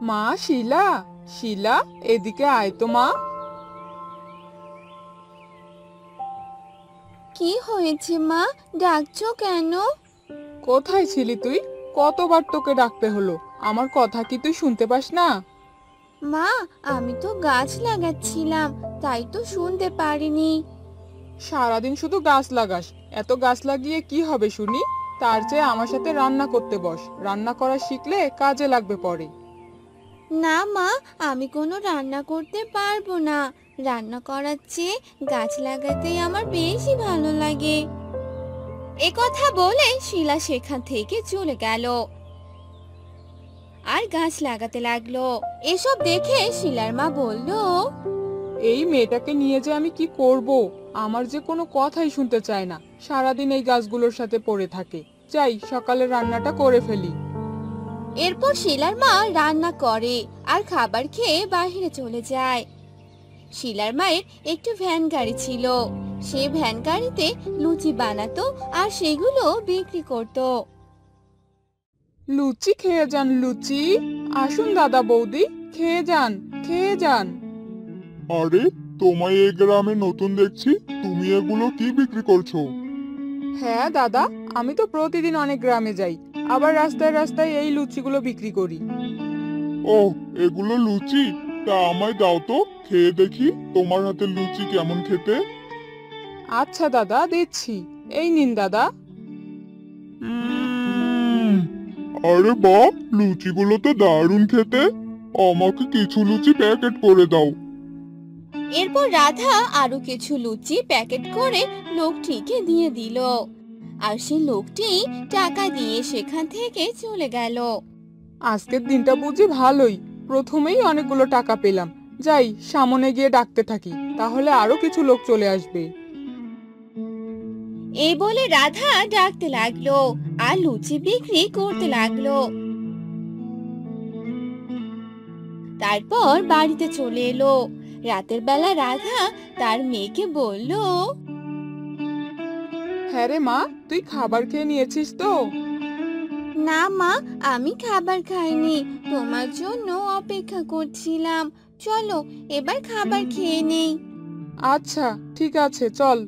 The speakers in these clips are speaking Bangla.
মা শিলা, শিলা, এদিকে আয় তো মা। কি হয়েছে মা? ডাকছো কেন? কোথায় ছিলি তুই? কতবার তোকে ডাকতে হলো, আমার কথা কি তুই শুনতে পাস না? মা, আমি তো গাছ লাগাচ্ছিলাম, তাই তো শুনতে পারিনি। সারাদিন শুধু গাছ লাগাস, এত গাছ লাগিয়ে কি হবে শুনি? তার চেয়ে আমার সাথে রান্না করতে বস, রান্না করা শিখলে কাজে লাগবে পরে। না মা, আমি কোনো রান্না করতে পারবো না। রান্না করার চেয়ে গাছ লাগাতেই আমার বেশি ভালো লাগে। এ কথা বলে শিলা সেখান থেকে চলে গেল আর গাছ লাগাতে লাগলো। এসব দেখে শিলার মা বলল, এই মেয়েটাকে নিয়ে যে আমি কি করব? আমার যে কোনো কথাই শুনতে চায় না, সারাদিন এই গাছগুলোর সাথে পড়ে থাকে। যাই সকালে রান্নাটা করে ফেলি। এরপর শিলার মা রান্না করে আর খাবার খেয়ে বাইরে চলে যায়। শিলার মায়ের একটু ভ্যান গাড়ি ছিল। সে ভ্যান গাড়িতে লুচি বানাতো আর সেগুলো বিক্রি করত। লুচি খেয়ে যান, লুচি। আসুন দাদা বৌদি, খেয়ে যান, খেয়ে যান। আরে, তোমায় এই গ্রামে নতুন দেখছি। তুমি এগুলো কি বিক্রি করছো? হ্যাঁ দাদা, আমি তো প্রতিদিন অনেক গ্রামে যাই, আবার রাস্তায় রাস্তায় এই লুচিগুলো বিক্রি করি। ওহ, এগুলো লুচি? তা আমায় দাও তো, খেয়ে দেখি তোমার হাতের লুচি কেমন খেতে। আচ্ছা দাদা, দিচ্ছি। এই নিন দাদা। উম, আরে বাহ, লুচিগুলো তো দারুণ খেতে। আমাকে কিছু লুচি প্যাকেট করে দাও। এরপর রাধা আরো কিছু লুচি প্যাকেট করে লোকটিকে দিয়ে দিল। আর সেই লোকটি টাকা দিয়ে সেখান থেকে চলে গেল। আজকের দিনটা বুঝি ভালোই, প্রথমেই অনেকগুলো টাকা পেলাম। যাই সামনে গিয়ে ডাকতে থাকি, তাহলে আরো কিছু লোক চলে আসবে। এই বলে রাধা ডাকতে লাগলো আর লুচি বিক্রি করতে লাগলো। তারপর বাড়িতে চলে এলো। রাতের বেলা রাধা তার মেয়েকে বলল, হ্যাঁ রে মা, তুই খাবার খেয়ে নিয়েছিস তো? না মা, আমি খাবার খাইনি, তোমার জন্য অপেক্ষা করছিলাম। চলো এবার খাবার খেয়ে নেই। আচ্ছা ঠিক আছে, চল।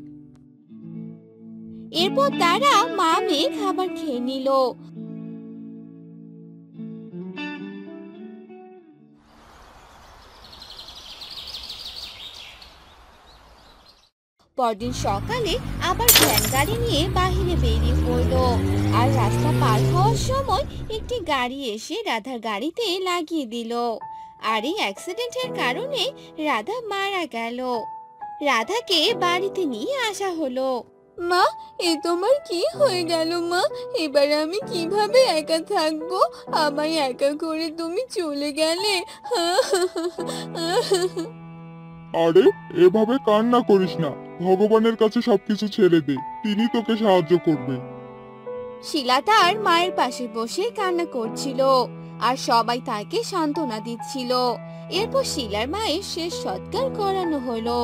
এরপর তারা মা মেয়ে খাবার খেয়ে নিল। পরদিন সকালে আবার ভ্যান গাড়ি নিয়ে বাহিরে বেরিয়ে পড়লো। আর রাস্তা পার হওয়ার সময় একটি গাড়ি এসে রাধার গাড়িতে লাগিয়ে দিল। আর এই অ্যাক্সিডেন্টের কারণে রাধা মারা গেল। রাধাকে বাড়িতে নিয়ে আসা হলো। মা, এ তোমার কি হয়ে গেল মা? এবার আমি কিভাবে একা থাকবো? আমায় একা করে তুমি চলে গেলে। আরে, এভাবে কান্না করিস না। ভগবানের কাছে সবকিছু ছেড়ে দে, তিনি তোকে সাহায্য করবে। শিলা তার মায়ের পাশে বসে কান্না করছিল আর সবাই তাকে সান্ত্বনা দিচ্ছিল। এরপর শিলার মায়ের শেষ সৎকার করানো হলো।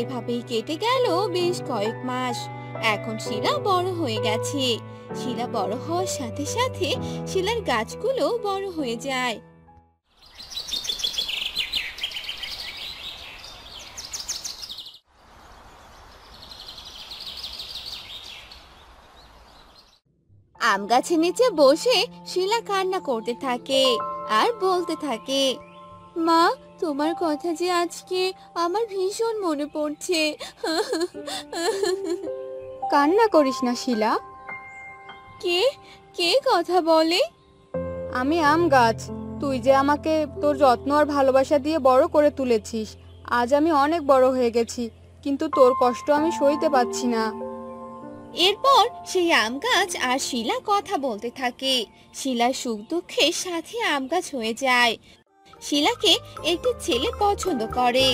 এভাবেই কেটে গেল বেশ কয়েক মাস। এখন শিলা বড় হয়ে গেছে। শিলা বড় হওয়ার সাথে সাথে শিলার গাছগুলো বড় হয়ে যায়। আম গাছের নিচে বসে শিলা কান্না করতে থাকে আর বলতে থাকে, মা, তোমার কথা যে আজকে আমার ভীষণ মনে পড়ছে। কান্না করিস না শিলা। কে কে কথা বলে? আমি আম গাছ। তুই যে আমাকে তোর যত্ন আর ভালোবাসা দিয়ে বড় করে তুলেছিস, আজ আমি অনেক বড় হয়ে গেছি, কিন্তু তোর কষ্ট আমি সইতে পারছি না। এরপর সেই আম গাছ আর শিলা কথা বলতে থাকে। শিলার সুখ দুঃখের সাথে আম গাছ হয়ে যায়। শিলাকে একটি ছেলে পছন্দ করে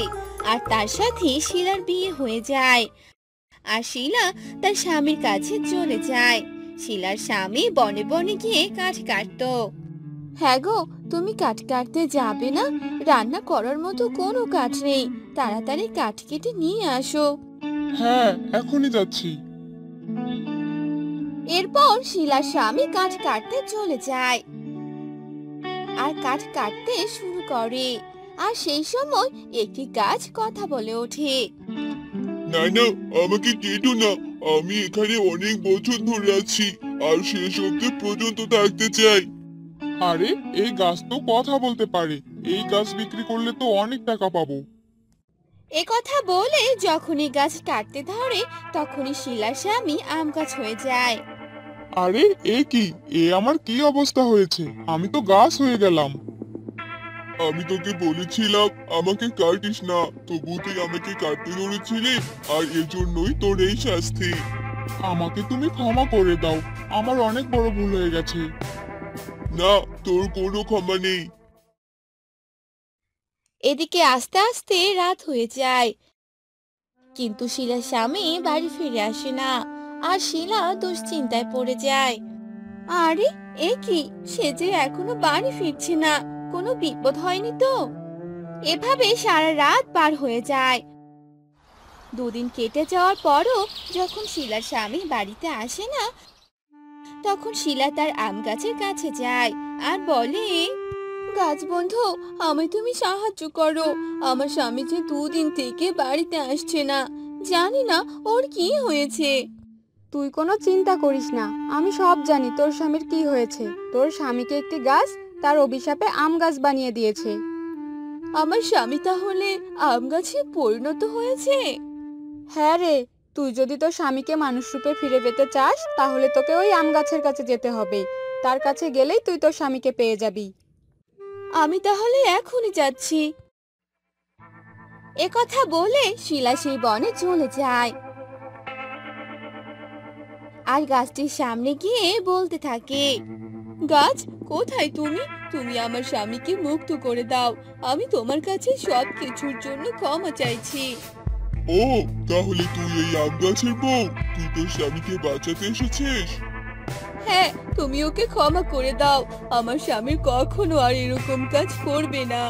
আর তার সাথে শিলার বিয়ে হয়ে যায়। আর শিলা তার স্বামীর কাছে চলে যায়। শিলার স্বামী বনে বনে গিয়ে কাঠ কাটতো। হ্যাঁ গো, তুমি কাঠ কাটতে যাবে না? রান্না করার মতো কোনো কাঠ নেই, তাড়াতাড়ি কাঠ কেটে নিয়ে আসো। হ্যাঁ, এখনই যাচ্ছি। এরপর শিলার স্বামী কাঠ কাটতে চলে যায়। আর কাঠ কাটতে শুরু করে। আর সেই সময় একটি গাছ কথা বলে ওঠে। না না, আমাকে কেটো না। আমি এখানে অনেক বছর ধরে আছি আর শেষ অবধি পর্যন্ত থাকতে চাই। আরে এই গাছ তো কথা বলতে পারে। এই গাছ বিক্রি করলে তো অনেক টাকা পাবো। এ কথা বলে যখনই গাছ কাটতে ধরে তখনই শিলার স্বামী আম গাছ হয়ে যায়। আরে এ কি, এ আমার কি অবস্থা হয়েছে? আমি তো গাছ হয়ে গেলাম। আমি তোকে বলেছিলাম আমাকে কাটিস না, তবু তুই আমাকে কাটতে ধরেছিলি, আর এজন্যই তোর এই শাস্তি। আমাকে তুমি ক্ষমা করে দাও, আমার অনেক বড় ভুল হয়ে গেছে। না, তোর কোনো ক্ষমা নেই। এদিকে আস্তে আস্তে রাত হয়ে যায়, কিন্তু শিলার স্বামী বাড়ি ফিরে আসে না। আর শিলা দুশ্চিন্তায় পড়ে যায়। আরে এ কি, সে যে এখনো বাড়ি ফিরছে না, কোনো বিপদ হয়নি তো? এভাবে সারা রাত পার হয়ে যায়। দুদিন কেটে যাওয়ার পরও যখন শিলার স্বামী বাড়িতে আসে না, তখন শিলা তার আম গাছের কাছে যায় আর বলে, গাছ বন্ধু, আমায় তুমি সাহায্য করো। আমার স্বামী যে দুদিন থেকে বাড়িতে আসছে না, জানি না ওর কি হয়েছে। তুই কোনো চিন্তা করিস না, আমি সব জানি তোর স্বামীর কি হয়েছে। তোর স্বামীকে একটি গাছ তার অভিশাপে আম গাছ বানিয়ে দিয়েছে। আমার স্বামী তাহলে আম গাছে পরিণত হয়েছে? হ্যাঁ রে, তুই যদি তোর স্বামীকে মানুষ রূপে ফিরে পেতে চাস তাহলে তোকে ওই আম গাছের কাছে যেতে হবে। তার কাছে গেলেই তুই তোর স্বামীকে পেয়ে যাবি। আমি তাহলে এখনই যাচ্ছি। এ কথা বলে শিলা সেই বনে চলে যায় আর গাছটির সামনে গিয়ে বলতে থাকে, গাছ কোথায় তুমি? তুমি আমার স্বামীকে মুক্ত করে দাও। আমি তোমার কাছে সব কিছুর জন্য ক্ষমা চাইছি। ও, তাহলে তুই এই আম গাছের বউ? তুই তোর স্বামীকে বাঁচাতে এসেছিস? হ্যাঁ, তুমি ওকে ক্ষমা করে দাও। আমার স্বামী কখনো আর এরকম কাজ করবে না।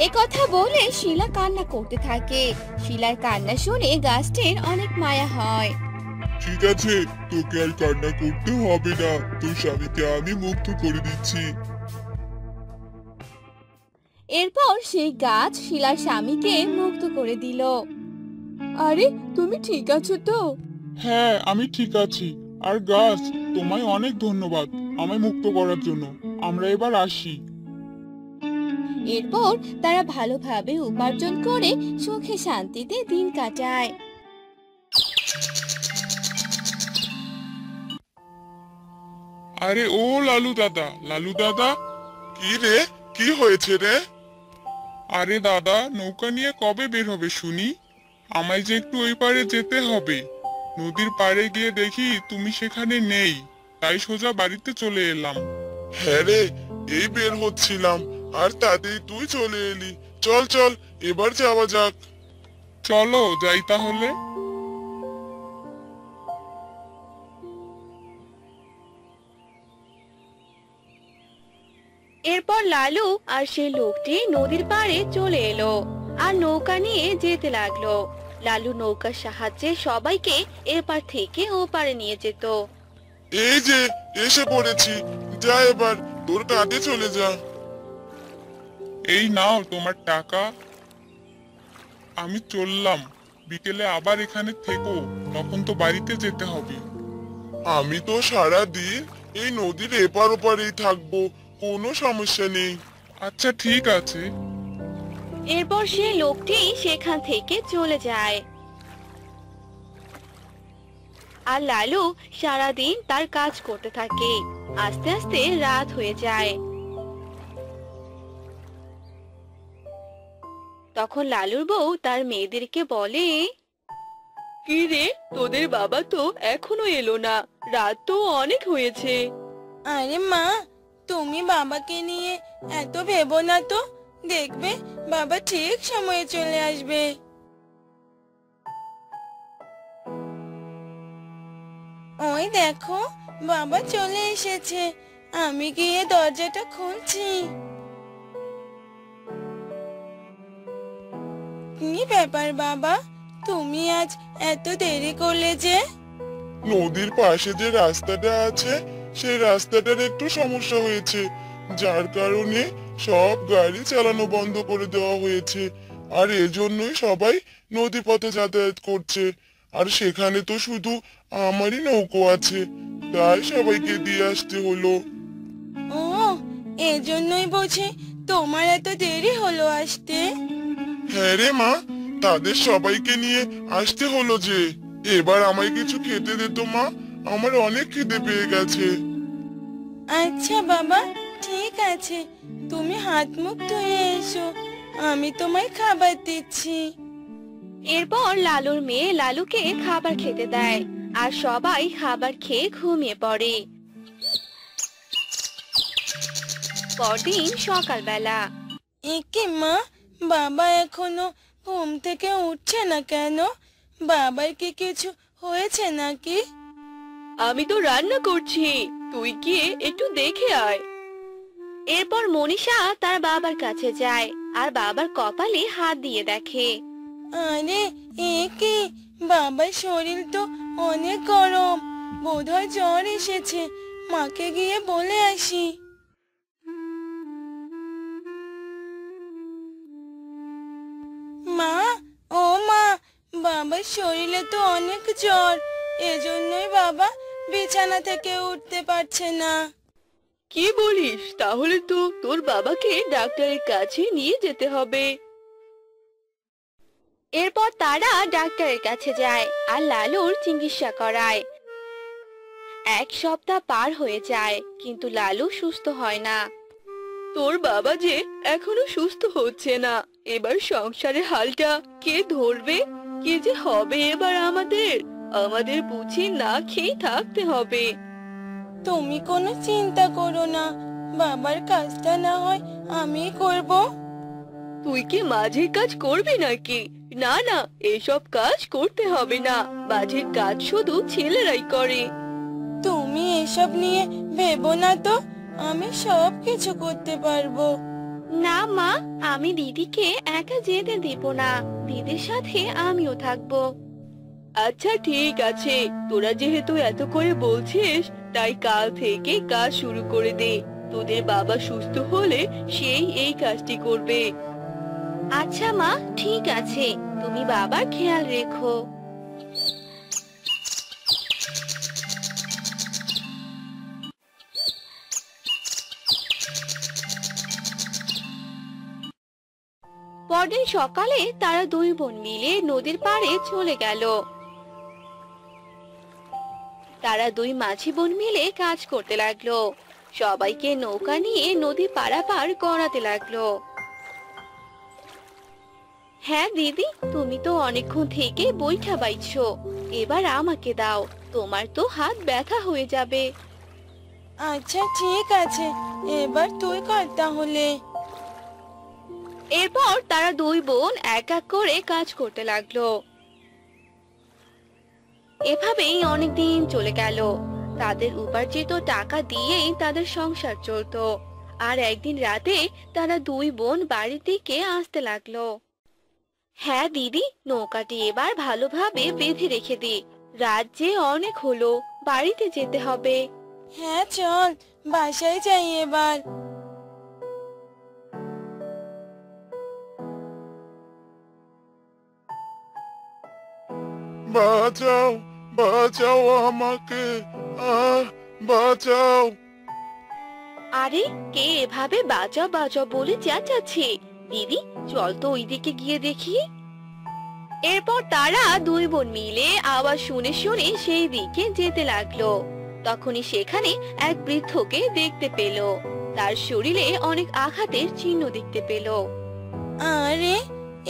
এ কথা বলে শিলা কান্না করতে থাকে। শিলার কান্না শুনে গাছটির অনেক মায়া হয়। ঠিক আছে, তোকে আর কান্না করতে হবে না। তোর স্বামীকে আমি মুক্ত করে দিচ্ছি। এরপর সেই গাছ শিলার স্বামীকে মুক্ত করে দিল। আরে তুমি ঠিক আছো তো? হ্যাঁ, আমি ঠিক আছি। আর গাছ, তোমায় অনেক ধন্যবাদ আমায় মুক্ত করার জন্য। আমরা এবার আসি। এরপর তারা ভালোভাবে উপার্জন করে সুখে শান্তিতে দিন কাটায়। আরে ও লালু দাদা, লালু দাদা। কি রে, কি হয়েছে রে? আরে দাদা, নৌকা নিয়ে কবে বের হবে শুনি? আমায় যে একটু ওই পারে যেতে হবে। নদীর পাড়ে গিয়ে দেখি তুমি সেখানে নেই, তাই সোজা বাড়িতে চলে এলাম। হ্যাঁ রে, এই বের হচ্ছিলাম আর তাতেই তুই চলে এলি। চল চল, এবার যাওয়া যাক। চলো যাই তাহলে। এরপর লালু আর সেই লোকটি নদীর পাড়ে চলে এলো আর নৌকা নিয়ে যেতে লাগলো। লালু নৌকার সাহায্যে সবাইকে এপার থেকে ওপারে নিয়ে যেত। এই যে এসে পড়েছি, যা এবার তোর কাঁধে চলে যা। এই নাও তোমার টাকা। আমি চললাম, বিকেলে আবার এখানে থেকো, তখন তো বাড়িতে যেতে হবে। আমি তো সারা দিন এই নদীর এপার ওপারেই থাকবো, কোনো সমস্যা নেই। আচ্ছা ঠিক আছে। এরপর সেই লোকটি সেখান থেকে চলে যায় আর লালু সারাদিন তার কাজ করতে থাকে। আস্তে আস্তে রাত হয়ে যায়। তখন লালুর বউ তার মেয়েদেরকে বলে, কি রে, তোদের বাবা তো এখনো এলো না, রাত তো অনেক হয়েছে। আরে মা, তুমি বাবাকে নিয়ে এত ভেবো না তো। দেখবে বাবা ঠিক সময়ে চলে আসবে। ওই দেখো, বাবা চলে এসেছে। আমি গিয়ে দরজাটা খুলছি। কি ব্যাপার বাবা, তুমি আজ এত দেরি করলে যে? নদীর পাশে যে রাস্তাটা আছে সেই রাস্তাটার একটু সমস্যা হয়েছে, যার কারণে সব গাড়ি চালানো বন্ধ করে দেওয়া হয়েছে। আর এজন্যই সবাই নদীপথে যাতায়াত করছে। আর সেখানে তো শুধু আমারই নৌকো আছে, তাই সবাইকে দিয়ে আসতে হলো। ও, এজন্যই বুঝি তোমার এত দেরি হলো আসতে। হ্যাঁ রে মা, তাদের সবাইকে নিয়ে আসতে হলো যে। এবার আমায় কিছু খেতে দে তো মা, আমার অনেক খিদে পেয়ে গেছে। আচ্ছা বাবা, ঠিক আছে, তুমি হাত মুখ ধুয়ে এসো, আমি তোমায় খাবার দিচ্ছি। এরপর লালুর মেয়ে লালুকে খাবার খেতে দেয় আর সবাই খাবার খেয়ে ঘুমিয়ে পড়ে। পরদিন সকালবেলা একে মা, বাবা এখনো ঘুম থেকে উঠছে না কেন? বাবার কি কিছু হয়েছে নাকি? আমি তো রান্না করছি, তুই গিয়ে একটু দেখে আয়। এরপর মনীষা তার বাবার কাছে যায় আর বাবার কপালে হাত দিয়ে দেখে। আরে, এ কি, বাবার শরীর তো অনেক গরম, বোধহয় জ্বর এসেছে। মাকে গিয়ে বলে আসি। মা, ও মা, বাবার শরীরে তো অনেক জ্বর, এজন্যই বাবা বিছানা থেকে উঠতে পারছে না। কি বলিস? তাহলে তো তোর বাবাকে ডাক্তারের কাছে নিয়ে যেতে হবে। এরপর তারা ডাক্তারের কাছে যায় আর লালুর চিকিৎসা করায়। এক সপ্তাহ পার হয়ে যায় কিন্তু লালু সুস্থ হয় না। তোর বাবা যে এখনো সুস্থ হচ্ছে না, এবার সংসারের হালটা কে ধরবে? কি যে হবে এবার আমাদের? আমাদের বুঝি না খেয়ে থাকতে হবে। তুমি কোনো চিন্তা করো না, বাবার কাজটা না হয় আমি করব। তুই কি মাঝের কাজ করবি নাকি? না না, এসব কাজ করতে হবে না, মাঝের কাজ শুধু ছেলেরাই করে। তুমি এসব নিয়ে ভেবো না তো, আমি সব কিছু করতে পারবো। না মা, আমি দিদিকে একা যেতে দেব না, দিদির সাথে আমিও থাকবো। আচ্ছা ঠিক আছে, তোরা যেহেতু এত করে বলছিস, তাই কাল থেকে কাজ শুরু করে দে। তোদের বাবা সুস্থ হলে সেই এই কাজটি করবে। আচ্ছা মা, ঠিক আছে, তুমি বাবার খেয়াল রেখো। পরদিন সকালে তারা দুই বোন মিলে নদীর পাড়ে চলে গেল। তারা দুই মাঝি বোন মিলে কাজ করতে লাগলো, সবাইকে নৌকা নিয়ে নদী পারাপার করাতে লাগলো। হ্যাঁ দিদি, তুমি তো অনেকক্ষণ থেকে বৈঠা বাইছো, এবার আমাকে দাও, তোমার তো হাত ব্যথা হয়ে যাবে। আচ্ছা ঠিক আছে, এবার তুই কর তাহলে। এরপর তারা দুই বোন এক এক করে কাজ করতে লাগলো। এভাবেই অনেকদিন চলে গেল। তাদের উপার্জিত টাকা দিয়েই তাদের সংসার চলতো। আর একদিন রাতে তারা দুই বোন বাড়ির দিকে আসতে লাগলো। হ্যাঁ দিদি, নৌকাটি এবার ভালোভাবে বেঁধে রেখে দি, রাত যে অনেক হলো, বাড়িতে যেতে হবে। হ্যাঁ চল, বাসায় যাই এবার। বাঁচাও, বাঁচাও আমাকে, আহ, বাঁচাও। আরে, কে এভাবে বাঁচাও বাঁচাও বলে চেঁচাচ্ছে? দিদি, চল তো ওইদিকে গিয়ে দেখি। এরপর তারা দুই বোন মিলে আওয়াজ শুনে শুনে সেই দিকে যেতে লাগলো। তখনই সেখানে এক বৃদ্ধকে দেখতে পেল। তার শরীরে অনেক আঘাতের চিহ্ন দেখতে পেল। আরে,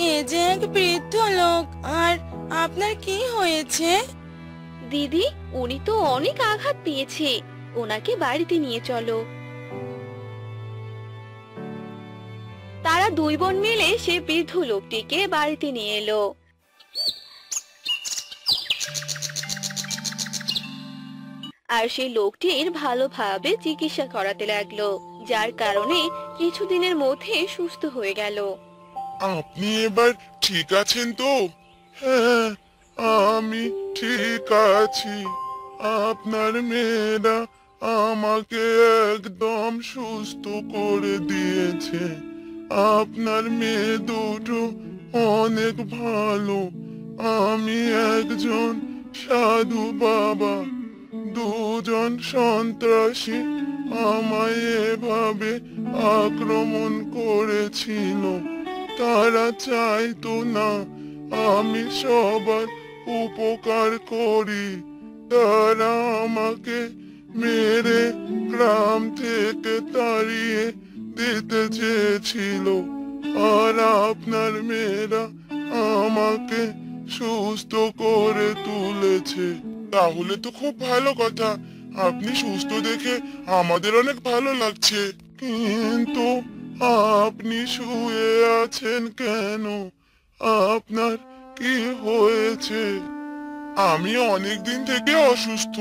এ যে এক বৃদ্ধ লোক, আর আপনার কি হয়েছে? দিদি, উনি তো অনেক আঘাত পেয়েছে, ওনাকে বাড়িতে নিয়ে চলো। তারা দুই বোন মিলে সে বৃদ্ধ লোকটিকে বাড়িতে নিয়ে এলো। আর সেই লোকটির ভালোভাবে চিকিৎসা করাতে লাগলো, যার কারণে কিছুদিনের মধ্যে সুস্থ হয়ে গেল। আপনি এবার ঠিক আছেন তো? হ্যাঁ, আমি ঠিক আছি। আপনার মেয়েরা আমাকে একদম সুস্থ করে দিয়েছে। আপনার মেয়ে দুটো অনেক ভালো। আমি একজন সাধু বাবা, দুজন সন্ত্রাসী আমায় এভাবে আক্রমণ করেছিল। তারা চাইতো না আমি সবার উপকার করি। তারা আমাকে মেরে গ্রাম থেকে তাড়িয়ে দিতে চেয়েছিল। আর আপনার মেয়েরা আমাকে সুস্থ করে তুলেছে। তাহলে তো খুব ভালো কথা। আপনি সুস্থ দেখে আমাদের অনেক ভালো লাগছে। কিন্তু আপনি শুয়ে আছেন কেন? আপনার কি হয়েছে? আমি অনেক দিন থেকে অসুস্থ।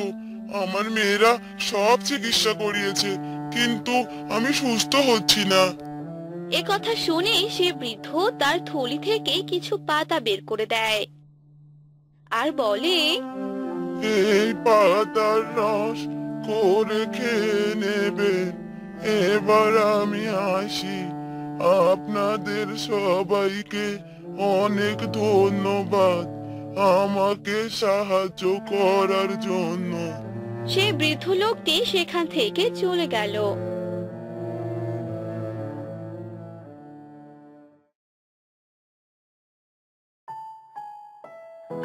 আমার মেয়েরা সব চিকিৎসা করিয়েছে, কিন্তু আমি সুস্থ হচ্ছি না। এ কথা শুনে সে বৃদ্ধ তার থলি থেকে কিছু পাতা বের করে দেয় আর বলে, এই পাতার রস করে খেয়ে নেবেন। এবার আমি আসি। আপনাদের সবাইকে অনেক ধন্যবাদ আমাকে সাহায্য করার জন্য। সে বৃদ্ধ লোকটি সেখান থেকে চলে গেল।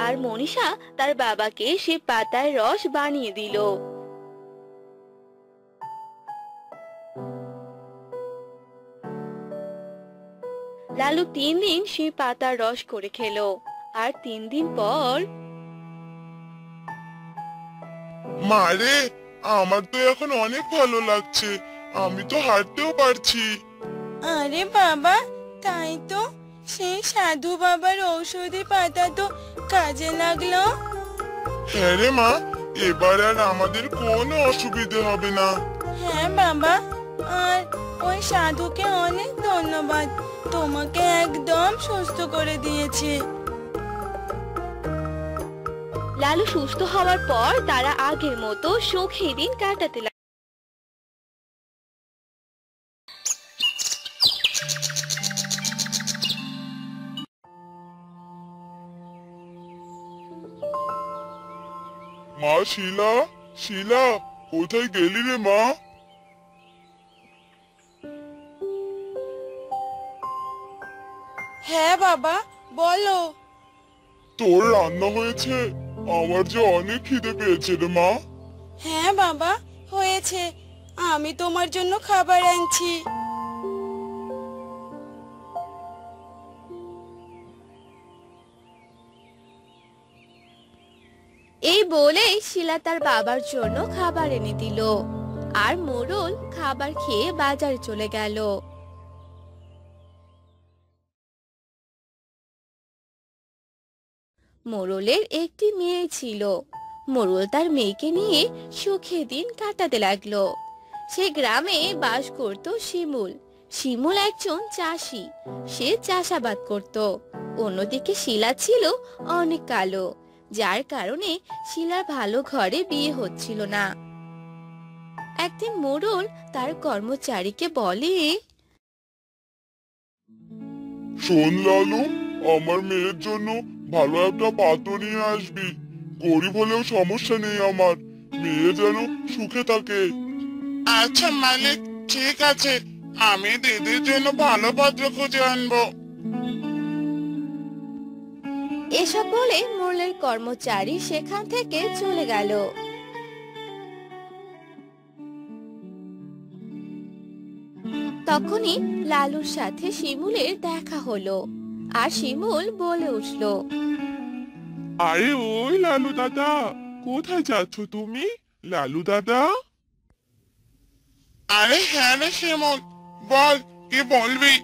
আর মনীষা তার বাবাকে সে পাতার রস বানিয়ে দিল। লালু 3 দিন সে পাতার রস করে খেলো। আর 3 দিন পর মারে, আমার তো এখন অনেক ভালো লাগছে। আমি তো হাঁটতেও পারছি। আরে বাবা, তাই তো, সেই সাধু বাবার ঔষধি পাতা তো কাজে লাগলো। হ্যাঁ রে মা, এবার আর আমাদের কোনো অসুবিধে হবে না। হ্যাঁ বাবা, আর ওই সাধুকে অনেক ধন্যবাদ, তোমাকে একদম সুস্থ করে দিয়েছে। লালু সুস্থ হওয়ার পর তারা আগের মতো সুখী দিন কাটাতে লাগলো। মা শিলা, শিলা, কোথায় গেলি রে মা? হ্যাঁ বাবা, বলো। তোর রান্না হয়েছে? আমার যে অনেক খিদে পেয়েছে রে মা। হ্যাঁ বাবা, হয়েছে, আমি তোমার জন্য খাবার আনছি। এই বলেই শিলা তার বাবার জন্য খাবার এনে দিল। আর মোড়ল খাবার খেয়ে বাজারে চলে গেল। মোড়লের একটি মেয়ে ছিল। মোড়ল তার মেয়েকে নিয়ে সুখে দিন কাটাতে লাগলো। সে গ্রামে বাস করত শিমুল। শিমুল একজন চাষি। সে চাষাবাদ করত। অন্যদিকে শিলা ছিল অনেক কালো, যার কারণে শিলার ভালো ঘরে বিয়ে হচ্ছিল না। একদিন মোড়ল তার কর্মচারীকে বলে, শোন লালু, আমার মেয়ের জন্য ভালো একটা পাত্র নিয়ে আসবি। গরিব হলেও সমস্যা নেই আমার, মেয়ে যেন সুখে থাকে। আচ্ছা মালিক, ঠিক আছে, আমি দিদির জন্য ভালো পাত্র খুঁজে আনবো। এসব বলে মোড়লের কর্মচারী সেখান থেকে চলে গেল। তখনই লালুর সাথে শিমুলের দেখা হলো। আর শিমুল বলে উঠল, আরে ওই লালু দাদা, কোথায় যাচ্ছ তুমি? লালু দাদা। আরে হ্যাঁ রে শিমুল, বল কি বলবি?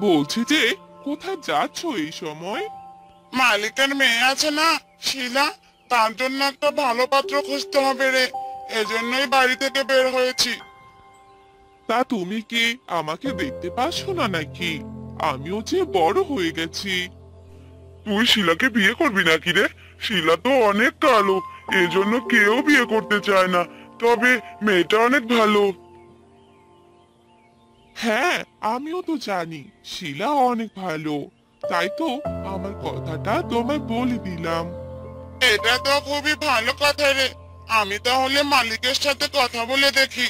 বলছি যে কোথায় যাচ্ছ এই সময়? মালিকের মেয়ে আছে না শিলা, তার জন্য একটা ভালো পাত্র খুঁজতে হবে রে, এজন্যই বাড়ি থেকে বের হয়েছি। তা তুমি কি আমাকে দেখতে পাচ্ছ না নাকি? আমিও যে বড় হয়ে গেছি। তুই শিলাকে বিয়ে করবি নাকি রে? শিলা তো অনেক কালো, এজন্য কেউ বিয়ে করতে চায় না। তবে মেয়েটা অনেক ভালো। হ্যাঁ, আমিও তো জানি শিলা অনেক ভালো, তাই তো আমার কথাটা তোমায় বলে দিলাম। এটা তো খুবই ভালো কথা রে। আমি তাহলে মালিকের সাথে কথা বলে দেখি।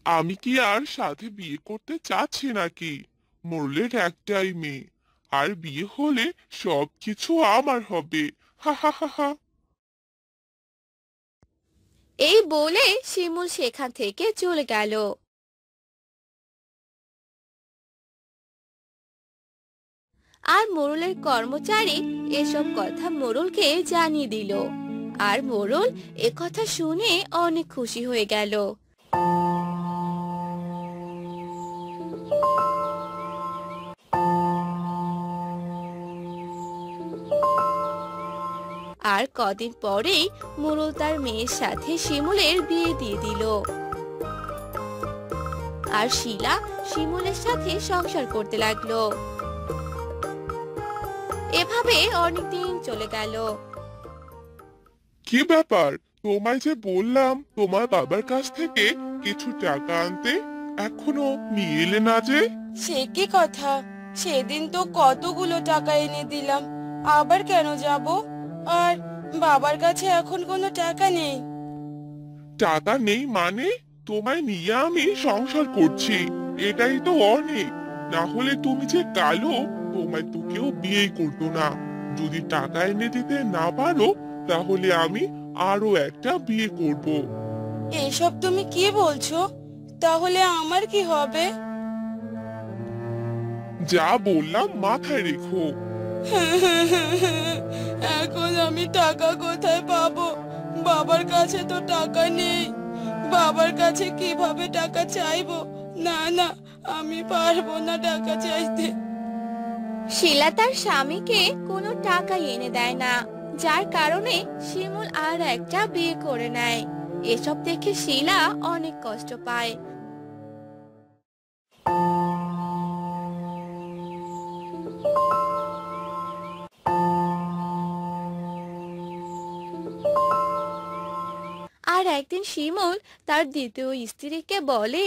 আমি কি আর সাথে বিয়ে করতে চাচ্ছি নাকি? মোরলের একটাই মেয়ে, আর বিয়ে হলে সবকিছু আমার হবে। হা হা হা হা। এই বলে শিমুল সেখান থেকে চলে গেল। আর মোড়লের কর্মচারী এসব কথা মোড়লকে জানিয়ে দিল। আর মোড়ল কথা শুনে অনেক খুশি হয়ে গেল। আর কদিন পরেই মোড়ল তার মেয়ের সাথে শিমুলের বিয়ে দিয়ে দিল। আর শিলা শিমুলের সাথে সংসার করতে লাগলো। এভাবে অনেকদিন চলে গেল। কি ব্যাপার, তোমায় যে বললাম তোমার বাবার কাছ থেকে কিছু টাকা আনতে, এখনো নিয়ে এলে না যে? সে কি কথা, সেদিন তো কতগুলো টাকা এনে দিলাম, আবার কেন যাব? আর বাবার কাছে এখন কোনো টাকা নেই। টাকা নেই মানে? তোমায় নিয়ে আমি সংসার করছি, এটাই তো অনেক। না হলে তুমি যে কালো, তোমায় তো কেউ বিয়েই করতো না। যদি টাকা এনে দিতে না পারো, তাহলে আমি আরো একটা বিয়ে করব। এসব তুমি কি বলছো? তাহলে আমার কি হবে? যা বললাম মাথায় রেখো। এখন আমি টাকা কোথায় পাবো? বাবার কাছে তো টাকা নেই। বাবার কাছে কিভাবে টাকা চাইবো? না না, আমি পারবো না টাকা চাইতে। শিলা তার স্বামীকে কোনো টাকা এনে দেয় না, যার কারণে শিমুল আর একটা বিয়ে করে নেয়। এসব দেখে শিলা অনেক কষ্ট পায়। আর একদিন শিমুল তার দ্বিতীয় স্ত্রীকে বলে,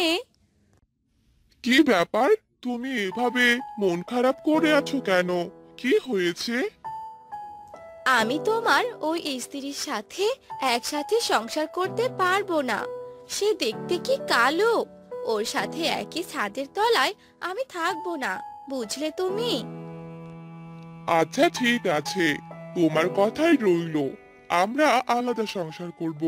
কি ব্যাপার, তুমি এভাবে মন খারাপ করে আছো কেন? কি হয়েছে? আমি তোমার ওই স্ত্রীর সাথে একসাথে সংসার করতে পারবো না। সে দেখতে কি কালো, ওর সাথে একই ছাদের তলায় আমি থাকবো না, বুঝলে তুমি? আচ্ছা ঠিক আছে, তোমার কথাই রইলো, আমরা আলাদা সংসার করব।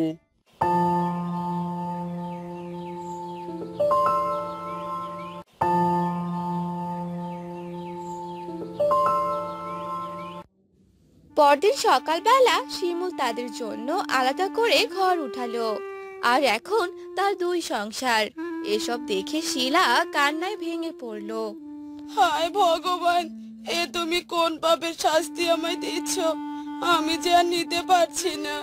পরদিন সকালবেলা শিমুল তাদের জন্য আলাদা করে ঘর উঠালো। আর এখন তার দুই সংসার। এসব দেখে শিলা কান্নায় ভেঙে পড়লো। হায় ভগবান, এ তুমি কোন পাপের শাস্তি আমায় দিচ্ছ? আমি যে আর নিতে পারছি না।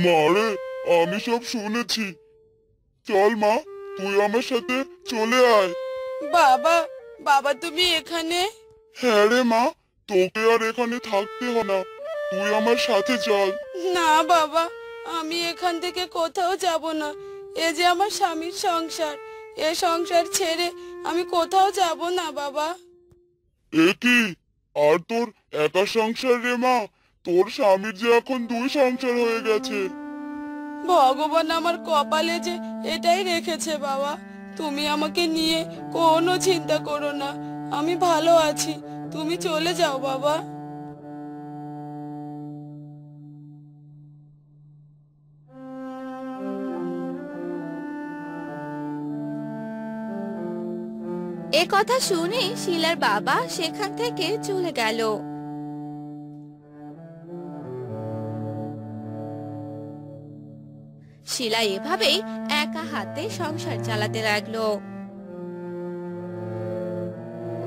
মারে, আমি সব শুনেছি। চল মা, তুই আমার সাথে চলে আয়। বাবা, বাবা তুমি এখানে? হ্যাঁ রে মা, তোকে আর এখানে থাকতে হবে না, তুই আমার সাথে চল। না বাবা, আমি এখান থেকে কোথাও যাব না। এ যে আমার স্বামীর সংসার, এ সংসার ছেড়ে আমি কোথাও যাব না বাবা। এ কি, আর তোর একা সংসার রে মা? তোর স্বামীর যে এখন দুই সংসার হয়ে গেছে। ভগবান আমার কপালে যে এটাই রেখেছে বাবা। তুমি আমাকে নিয়ে কোনো চিন্তা করো না, আমি ভালো আছি। তুমি চলে যাও বাবা। এ কথা শুনে শিলার বাবা সেখান থেকে চলে গেল। শিলা এভাবেই একা হাতে সংসার চালাতে লাগলো।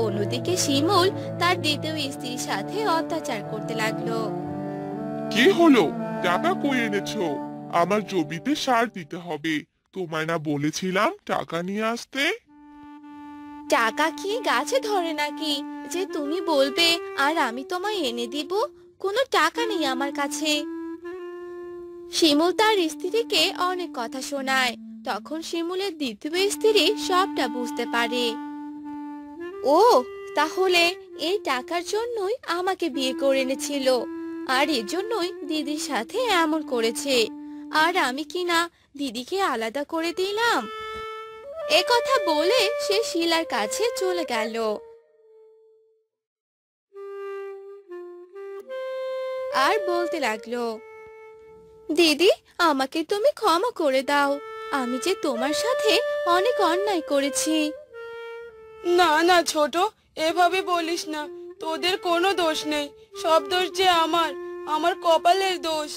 ও অন্যদিকে শিমুল তার দ্বিতীয় স্ত্রীর সাথে অত্যাচার করতে লাগলো। কি হলো? টাকা কই এনেছো? আমার জমিতে সার দিতে হবে। তোমায় না বলেছিলাম টাকা নিয়ে আসতে? টাকা কি গাছে ধরে নাকি যে তুমি বলবে আর আমি তোমায় এনে দিব? কোনো টাকা নেই আমার কাছে। শিমুল তার স্ত্রীকে অনেক কথা শোনায়। তখন শিমুলের দ্বিতীয় স্ত্রী সবটা বুঝতে পারে। ও, তাহলে এই টাকার জন্যই আমাকে বিয়ে করে এনেছিল, আর এজন্যই দিদির সাথে এমন করেছে। আর আমি কি না দিদিকে আলাদা করে দিলাম? এ কথা বলে সে শিলার কাছে চলে গেল আর বলতে লাগলো, দিদি, আমাকে তুমি ক্ষমা করে দাও। আমি যে তোমার সাথে অনেক অন্যায় করেছি। না না ছোট, এভাবে বলিস না। তোদের কোনো দোষ নেই, সব দোষ যে আমার কপালের দোষ।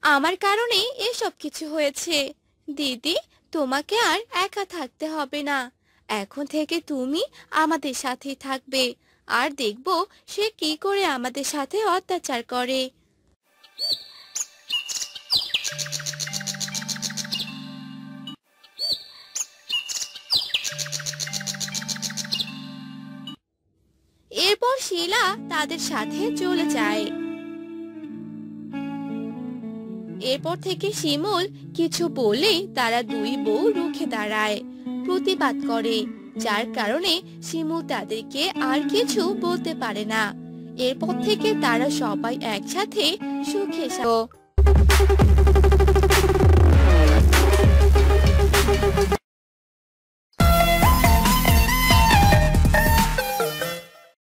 আমার কারণে এসব কিছু হয়েছে। দিদি, তোমাকে আর একা থাকতে হবে না। এখন থেকে তুমি আমাদের সাথেই থাকবে, আর দেখবো সে কি করে আমাদের সাথে অত্যাচার করে। এরপর শিলা তাদের সাথে চলে যায়। এরপর থেকে শিমুল কিছু বললেই তারা দুই বউ রুখে দাঁড়ায়, প্রতিবাদ করে, যার কারণে শিমুল তাদেরকে আর কিছু বলতে পারে না। এরপর থেকে তারা সবাই একসাথে সুখে